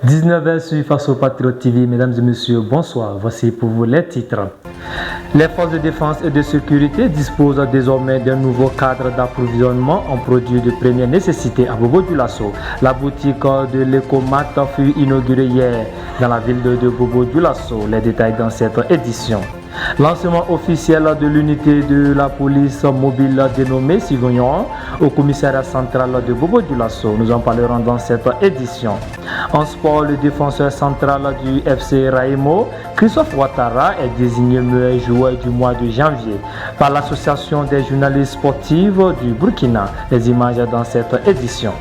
19h sur Face au Patriote TV, mesdames et messieurs, bonsoir. Voici pour vous les titres. Les forces de défense et de sécurité disposent désormais d'un nouveau cadre d'approvisionnement en produits de première nécessité à Bobo-Dioulasso. La boutique de l'Ecomat fut inaugurée hier dans la ville de Bobo-Dioulasso. Les détails dans cette édition. Lancement officiel de l'unité de la police mobile dénommée Sigognon au commissariat central de Bobo-Dioulasso. Nous en parlerons dans cette édition. En sport, le défenseur central du FC Raimo, Christophe Ouattara, est désigné meilleur joueur du mois de janvier par l'association des journalistes sportifs du Burkina. Les images dans cette édition.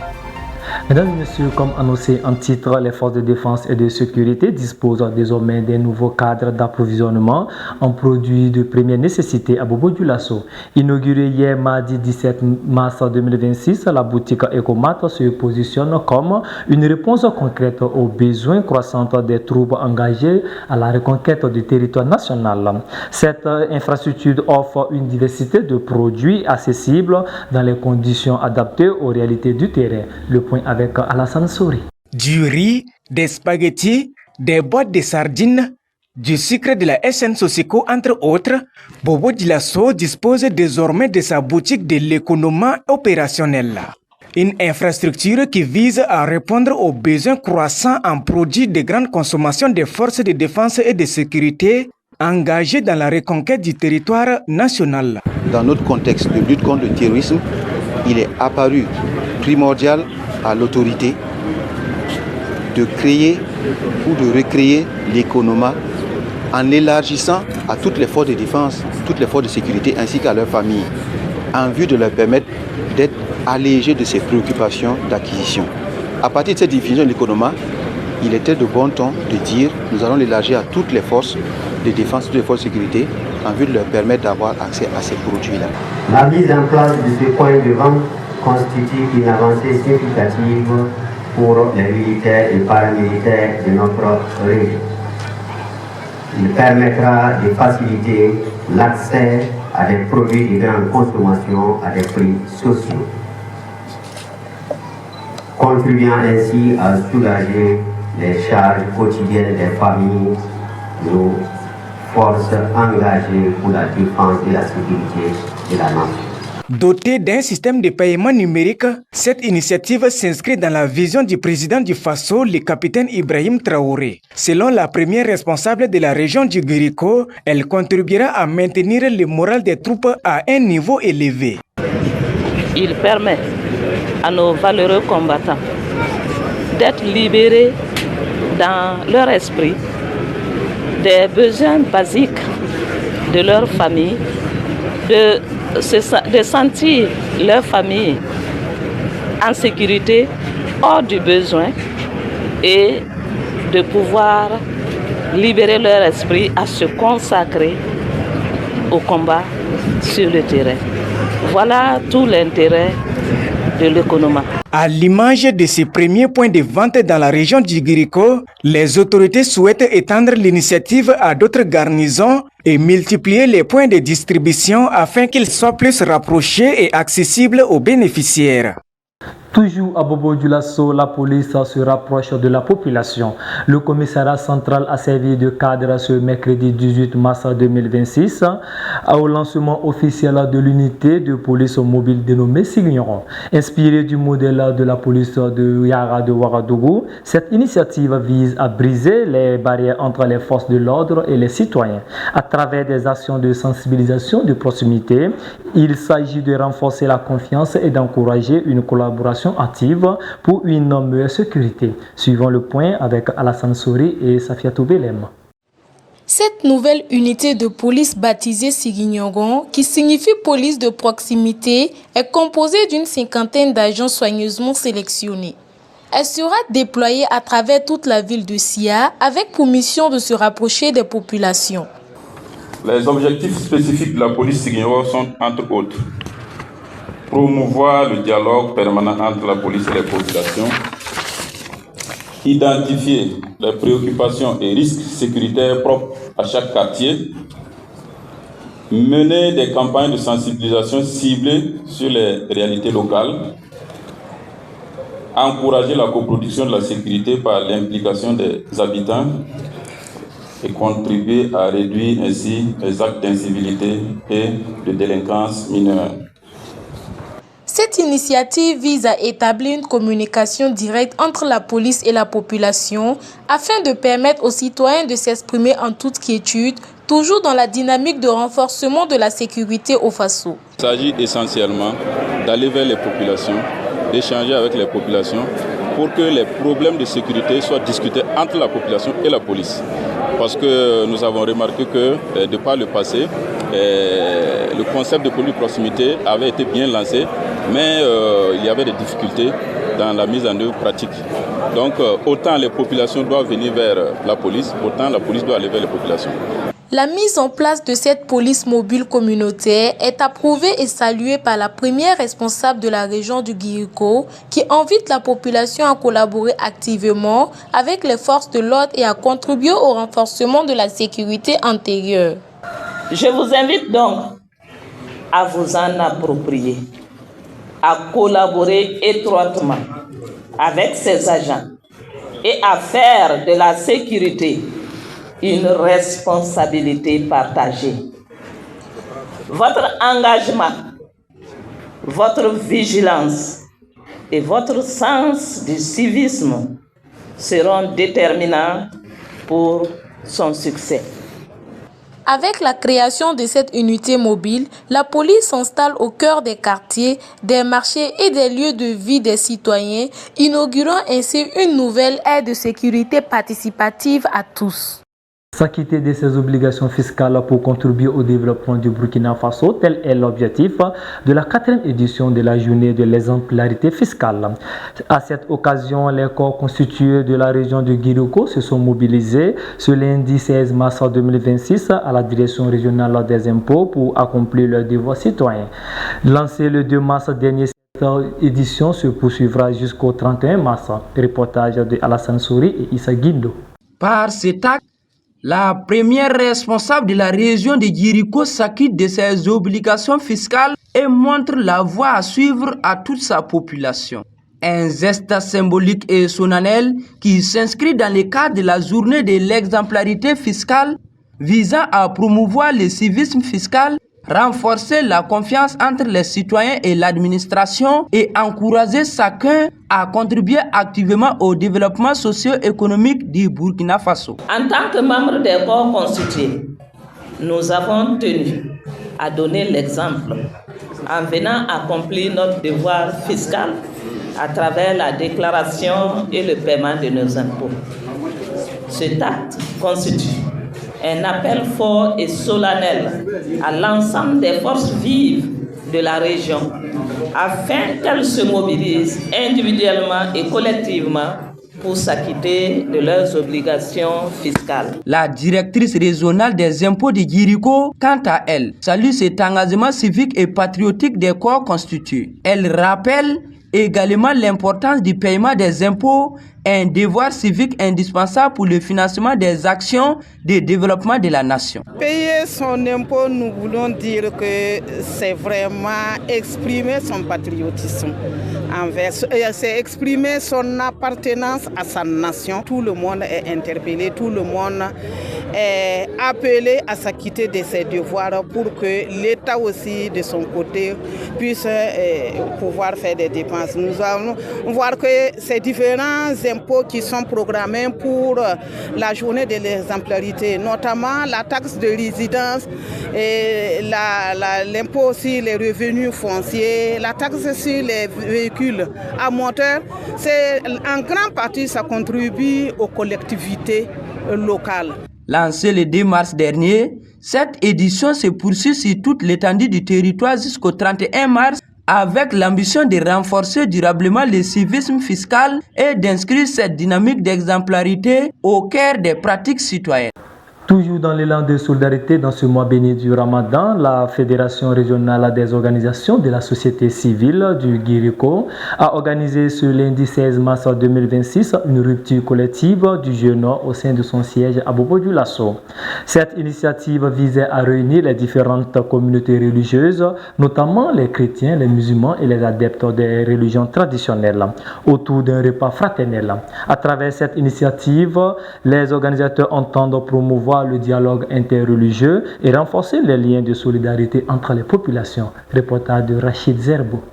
Mesdames et messieurs, comme annoncé en titre, les forces de défense et de sécurité disposent désormais d'un nouveau cadre d'approvisionnement en produits de première nécessité à Bobo-Dioulasso. Inaugurée hier mardi 17 mars 2026, la boutique Ecomat se positionne comme une réponse concrète aux besoins croissants des troupes engagées à la reconquête du territoire national. Cette infrastructure offre une diversité de produits accessibles dans les conditions adaptées aux réalités du terrain. Le point avec Alassane Souri. Du riz, des spaghettis, des boîtes de sardines, du sucre de la SN Sosico, entre autres, Bobo-Dioulasso dispose désormais de sa boutique de l'économie opérationnelle. Une infrastructure qui vise à répondre aux besoins croissants en produits de grande consommation des forces de défense et de sécurité engagées dans la reconquête du territoire national. Dans notre contexte de lutte contre le terrorisme, il est apparu primordial à l'autorité de créer ou de recréer l'économie en l'élargissant à toutes les forces de défense, toutes les forces de sécurité ainsi qu'à leurs familles, en vue de leur permettre d'être allégés de ces préoccupations d'acquisition. À partir de cette définition de l'économie, il était de bon ton de dire nous allons l'élargir à toutes les forces de défense, toutes les forces de sécurité, en vue de leur permettre d'avoir accès à ces produits-là. La mise en place de ce point de vente constitue une avancée significative pour les militaires et paramilitaires de notre région. Il permettra de faciliter l'accès à des produits de grande consommation à des prix sociaux, contribuant ainsi à soulager les charges quotidiennes des familles, de nos forces engagées pour la défense et la sécurité de la nation. Dotée d'un système de paiement numérique, cette initiative s'inscrit dans la vision du président du Faso, le capitaine Ibrahim Traoré. Selon la première responsable de la région du Guérico, elle contribuera à maintenir le moral des troupes à un niveau élevé. Il permet à nos valeureux combattants d'être libérés dans leur esprit des besoins basiques de leur famille, de sentir leur famille en sécurité hors du besoin et de pouvoir libérer leur esprit à se consacrer au combat sur le terrain. Voilà tout l'intérêt de l'économie. À l'image de ces premiers points de vente dans la région du Guérico, les autorités souhaitent étendre l'initiative à d'autres garnisons et multiplier les points de distribution afin qu'ils soient plus rapprochés et accessibles aux bénéficiaires. Toujours à Bobo-Dioulasso, la police se rapproche de la population. Le commissariat central a servi de cadre ce mercredi 18 mars 2026 au lancement officiel de l'unité de police mobile dénommée Sigognon. Inspirée du modèle de la police de Yara de Ouagadougou, cette initiative vise à briser les barrières entre les forces de l'ordre et les citoyens. À travers des actions de sensibilisation de proximité, il s'agit de renforcer la confiance et d'encourager une collaboration active pour une meilleure sécurité. Suivons le point avec Alassane Souri et Safiatou Belem. Cette nouvelle unité de police baptisée Sigognon, qui signifie police de proximité, est composée d'une cinquantaine d'agents soigneusement sélectionnés. Elle sera déployée à travers toute la ville de Sia avec pour mission de se rapprocher des populations. Les objectifs spécifiques de la police Sigognon sont entre autres promouvoir le dialogue permanent entre la police et les populations, identifier les préoccupations et risques sécuritaires propres à chaque quartier, mener des campagnes de sensibilisation ciblées sur les réalités locales, encourager la coproduction de la sécurité par l'implication des habitants et contribuer à réduire ainsi les actes d'incivilité et de délinquance mineure. Cette initiative vise à établir une communication directe entre la police et la population afin de permettre aux citoyens de s'exprimer en toute quiétude, toujours dans la dynamique de renforcement de la sécurité au Faso. Il s'agit essentiellement d'aller vers les populations, d'échanger avec les populations pour que les problèmes de sécurité soient discutés entre la population et la police. Parce que nous avons remarqué que, de par le passé, le concept de police de proximité avait été bien lancé, mais il y avait des difficultés dans la mise en œuvre pratique. Donc, autant les populations doivent venir vers la police, autant la police doit aller vers les populations. La mise en place de cette police mobile communautaire est approuvée et saluée par la première responsable de la région du Guiriko qui invite la population à collaborer activement avec les forces de l'ordre et à contribuer au renforcement de la sécurité intérieure. Je vous invite donc à vous en approprier, à collaborer étroitement avec ces agents et à faire de la sécurité une responsabilité partagée. Votre engagement, votre vigilance et votre sens du civisme seront déterminants pour son succès. Avec la création de cette unité mobile, la police s'installe au cœur des quartiers, des marchés et des lieux de vie des citoyens, inaugurant ainsi une nouvelle ère de sécurité participative à tous. S'acquitter de ses obligations fiscales pour contribuer au développement du Burkina Faso, tel est l'objectif de la 4e édition de la journée de l'exemplarité fiscale. À cette occasion, les corps constitués de la région de Guiriko se sont mobilisés ce lundi 16 mars 2026 à la direction régionale des impôts pour accomplir leurs devoirs citoyens. Lancé le 2 mars dernier, cette édition se poursuivra jusqu'au 31 mars. Reportage de Alassane Souri et Issa Guindo. Par cet acte, la première responsable de la région de Guiriko s'acquitte de ses obligations fiscales et montre la voie à suivre à toute sa population. Un geste symbolique et solennel qui s'inscrit dans le cadre de la journée de l'exemplarité fiscale visant à promouvoir le civisme fiscal, renforcer la confiance entre les citoyens et l'administration et encourager chacun à contribuer activement au développement socio-économique du Burkina Faso. En tant que membres des corps constitués, nous avons tenu à donner l'exemple en venant accomplir notre devoir fiscal à travers la déclaration et le paiement de nos impôts. Cet acte constitue un appel fort et solennel à l'ensemble des forces vives de la région afin qu'elles se mobilisent individuellement et collectivement pour s'acquitter de leurs obligations fiscales. La directrice régionale des impôts de Guiriko, quant à elle, salue cet engagement civique et patriotique des corps constitués. Elle rappelle également l'importance du paiement des impôts, un devoir civique indispensable pour le financement des actions de développement de la nation. Payer son impôt, nous voulons dire que c'est vraiment exprimer son patriotisme envers, c'est exprimer son appartenance à sa nation. Tout le monde est interpellé, tout le monde est appelé à s'acquitter de ses devoirs pour que l'État aussi, de son côté, puisse pouvoir faire des dépenses. Nous allons voir que ces différents impôts qui sont programmés pour la journée de l'exemplarité, notamment la taxe de résidence, et l'impôt sur les revenus fonciers, la taxe sur les véhicules à moteur, c'est en grande partie ça contribue aux collectivités locales. Lancée le 2 mars dernier, cette édition se poursuit sur toute l'étendue du territoire jusqu'au 31 mars avec l'ambition de renforcer durablement le civisme fiscal et d'inscrire cette dynamique d'exemplarité au cœur des pratiques citoyennes. Toujours dans l'élan de solidarité dans ce mois béni du Ramadan, la Fédération régionale des organisations de la société civile du Guirico a organisé ce lundi 16 mars 2026 une rupture collective du jeûne au sein de son siège à Bobo-Dioulasso. Cette initiative visait à réunir les différentes communautés religieuses, notamment les chrétiens, les musulmans et les adeptes des religions traditionnelles, autour d'un repas fraternel. À travers cette initiative, les organisateurs entendent promouvoir le dialogue interreligieux et renforcer les liens de solidarité entre les populations. Reportage de Rachid Zerbo.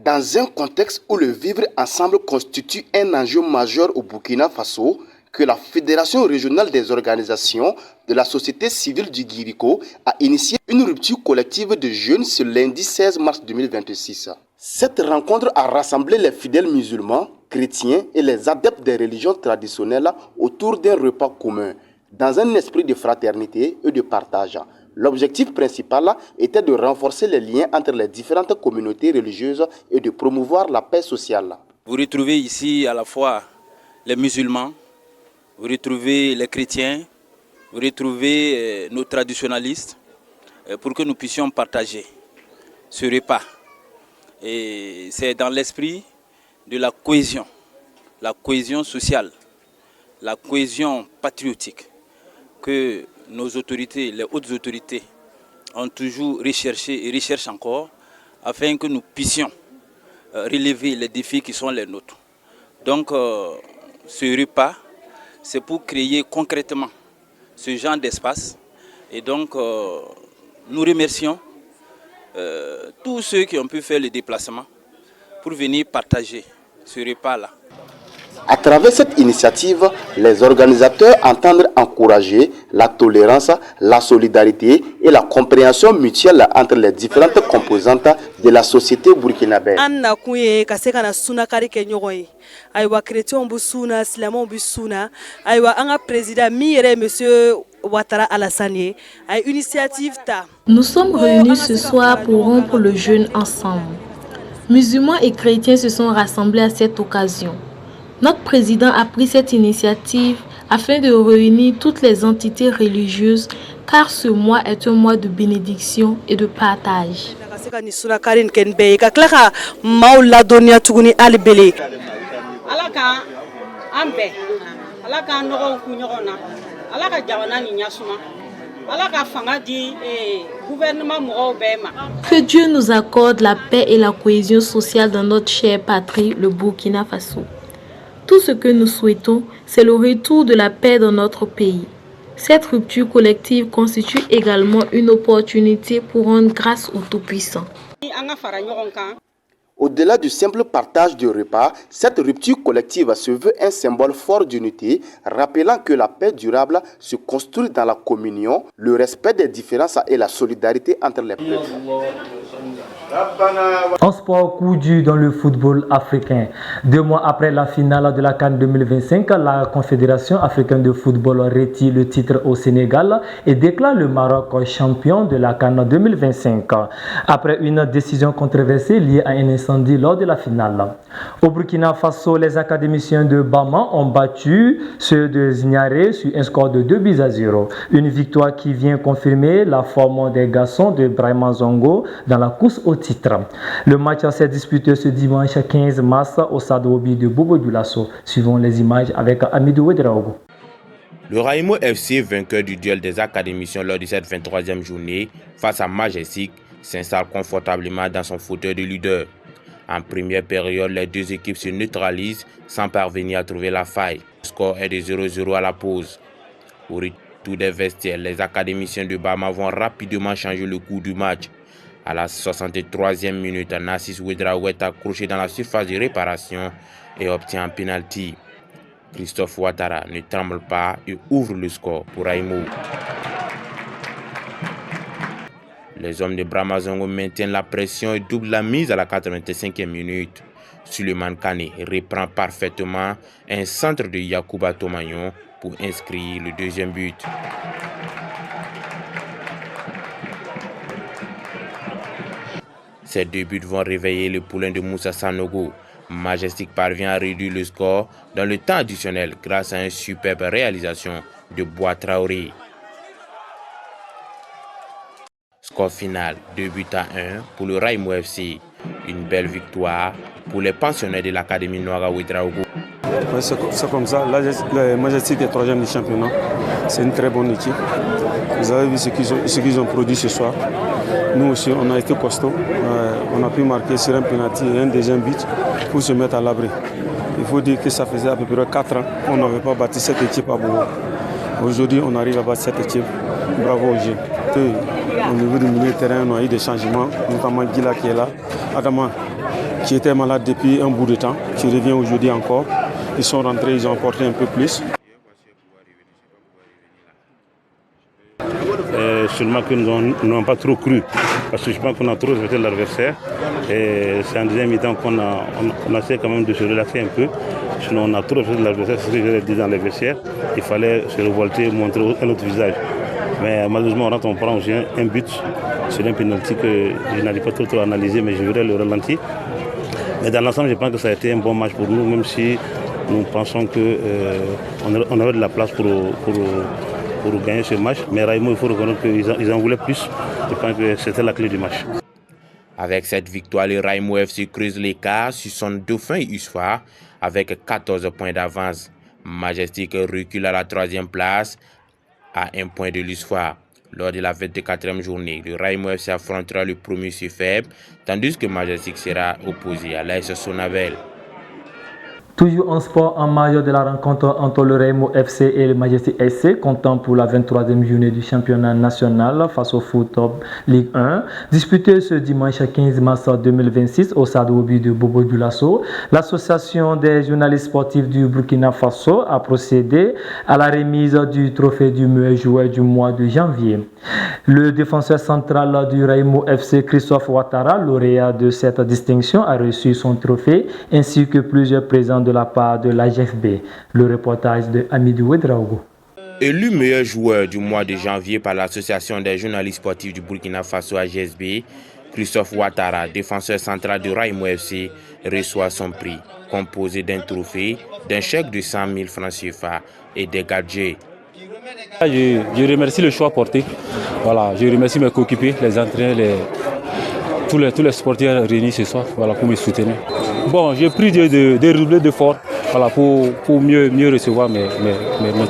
Dans un contexte où le vivre ensemble constitue un enjeu majeur au Burkina Faso, que la Fédération régionale des organisations de la société civile du Guirico a initié une rupture collective de jeûne ce lundi 16 mars 2026. Cette rencontre a rassemblé les fidèles musulmans, chrétiens et les adeptes des religions traditionnelles autour d'un repas commun, dans un esprit de fraternité et de partage. L'objectif principal était de renforcer les liens entre les différentes communautés religieuses et de promouvoir la paix sociale. Vous retrouvez ici à la fois les musulmans, vous retrouvez les chrétiens, vous retrouvez nos traditionalistes pour que nous puissions partager ce repas. Et c'est dans l'esprit de la cohésion sociale, la cohésion patriotique que nos autorités, les hautes autorités, ont toujours recherché et recherchent encore afin que nous puissions relever les défis qui sont les nôtres. Donc ce repas, c'est pour créer concrètement ce genre d'espace. Et donc nous remercions tous ceux qui ont pu faire le déplacement pour venir partager ce repas-là. À travers cette initiative, les organisateurs entendent encourager la tolérance, la solidarité et la compréhension mutuelle entre les différentes composantes de la société burkinabé. Nous sommes réunis ce soir pour rompre le jeûne ensemble. Musulmans et chrétiens se sont rassemblés à cette occasion. Notre président a pris cette initiative afin de réunir toutes les entités religieuses car ce mois est un mois de bénédiction et de partage. Que Dieu nous accorde la paix et la cohésion sociale dans notre chère patrie, le Burkina Faso. Tout ce que nous souhaitons, c'est le retour de la paix dans notre pays. Cette rupture collective constitue également une opportunité pour rendre grâce au Tout-Puissant. Au-delà du simple partage du repas, cette rupture collective se veut un symbole fort d'unité, rappelant que la paix durable se construit dans la communion, le respect des différences et la solidarité entre les peuples. En sport, coup dur dans le football africain. 2 mois après la finale de la CAN 2025, la Confédération africaine de football retire le titre au Sénégal et déclare le Maroc champion de la CAN 2025. Après une décision controversée liée à un incendie lors de la finale. Au Burkina Faso, les académiciens de Bama ont battu ceux de Zignaré sur un score de 2-0. Une victoire qui vient confirmer la forme des garçons de Brahima Zongo dans la course au titre. Le match s'est disputé ce dimanche 15 mars au stade Obi de Bobo-Dioulasso. Suivons les images avec Amidou Ouedraogo. Le Raimo FC, vainqueur du duel des académiciens lors de cette 23e journée face à Majestic, s'installe confortablement dans son fauteuil de leader. En première période, les deux équipes se neutralisent sans parvenir à trouver la faille. Le score est de 0-0 à la pause. Au retour des vestiaires, les académiciens de Bama vont rapidement changer le cours du match. À la 63e minute, Narcisse Ouedraogo est accroché dans la surface de réparation et obtient un penalty. Christophe Ouattara ne tremble pas et ouvre le score pour Raimo. Les hommes de Brahima Zongo maintiennent la pression et doublent la mise à la 85e minute. Suleiman Kane reprend parfaitement un centre de Yacouba Tomayon pour inscrire le deuxième but. Ces deux buts vont réveiller le poulain de Moussa Sanogo. Majestic parvient à réduire le score dans le temps additionnel grâce à une superbe réalisation de Bois Traoré. Score final 2 buts à 1 pour le Raïmo FC. Une belle victoire pour les pensionnaires de l'Académie Noara Ouedraogo. C'est comme ça, le Majestic est 3e du championnat. C'est une très bonne équipe. Vous avez vu ce qu'ils ont produit ce soir. Nous aussi, on a été costaud. On a pu marquer sur un penalty et un deuxième but pour se mettre à l'abri. Il faut dire que ça faisait à peu près 4 ans qu'on n'avait pas bâti cette équipe à Bobo. Aujourd'hui, on arrive à bâtir cette équipe. Bravo aux jeunes. Au niveau du milieu de terrain, on a eu des changements, notamment Gila qui est là, Adama qui était malade depuis un bout de temps, qui revient aujourd'hui encore. Ils sont rentrés, ils ont apporté un peu plus. Seulement que nous n'avons pas trop cru, parce que je pense qu'on a trop respecté l'adversaire. Et c'est en deuxième mi-temps qu'on a essayé quand même de se relaxer un peu. Sinon on a trop respecté l'adversaire, c'est ce que j'avais dit dans les vestiaires. Il fallait se révolter, montrer un autre visage. Mais malheureusement, on prend aussi un but sur un penalty que je n'arrive pas trop à analyser, mais je verrai le ralenti. Mais dans l'ensemble, je pense que ça a été un bon match pour nous, même si nous pensons qu'on avait de la place pour gagner ce match. Mais Raïmo, il faut reconnaître qu'ils en voulaient plus. Je pense que c'était la clé du match. Avec cette victoire, le Raïmo FC creuse l'écart sur son dauphin USFA avec 14 points d'avance. Majestic recule à la 3e place à 1 point de l'USFA. Lors de la 24e journée, le Raïmo FC affrontera le premier faible, tandis que Majestic sera opposé à l'AS Sonavel. Toujours en sport, en majeur de la rencontre entre le Raïmo FC et le Majestic SC, comptant pour la 23e journée du championnat national face au Football Ligue 1, disputée ce dimanche 15 mars 2026 au stade Obi de Bobo Dioulasso, l'association des journalistes sportifs du Burkina Faso a procédé à la remise du trophée du meilleur joueur du mois de janvier. Le défenseur central du Raïmo FC, Christophe Ouattara, lauréat de cette distinction, a reçu son trophée ainsi que plusieurs présents de la part de l'AGFB. Le reportage de Amidou Ouedraogo. Élu meilleur joueur du mois de janvier par l'association des journalistes sportifs du Burkina Faso AGSB, Christophe Ouattara, défenseur central du Raïmo FC, reçoit son prix, composé d'un trophée, d'un chèque de 100 000 francs CFA et des gadgets. Je remercie le choix porté. Voilà, je remercie mes coéquipiers, les entraîneurs, tous les sportifs réunis ce soir, voilà, pour me soutenir. Bon, j'ai pris de redoubler d'efforts, voilà, pour mieux recevoir mes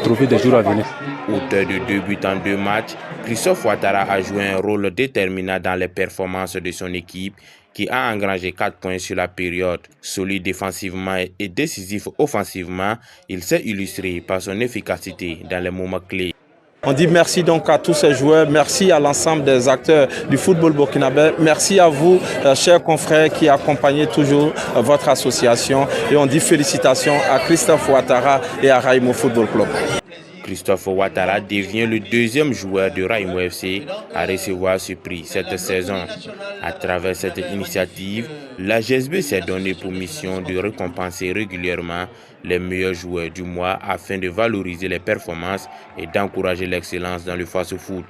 trophées des jours à venir. Auteur de 2 buts en 2 matchs, Christophe Ouattara a joué un rôle déterminant dans les performances de son équipe qui a engrangé 4 points sur la période. Solide défensivement et décisif offensivement, il s'est illustré par son efficacité dans les moments clés. On dit merci donc à tous ces joueurs, merci à l'ensemble des acteurs du football burkinabé, merci à vous, chers confrères qui accompagnez toujours votre association, et on dit félicitations à Christophe Ouattara et à Raïmo Football Club. Christophe Ouattara devient le 2e joueur de Raïmo FC à recevoir ce prix cette saison. À travers cette initiative, la GSB s'est donné pour mission de récompenser régulièrement les meilleurs joueurs du mois afin de valoriser les performances et d'encourager l'excellence dans le face-foot.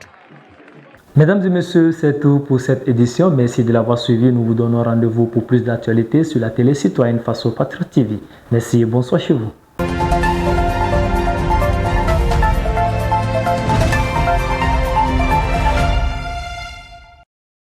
Mesdames et messieurs, c'est tout pour cette édition. Merci de l'avoir suivi. Nous vous donnons rendez-vous pour plus d'actualités sur la télé citoyenne Faso Patriote TV. Merci et bonsoir chez vous.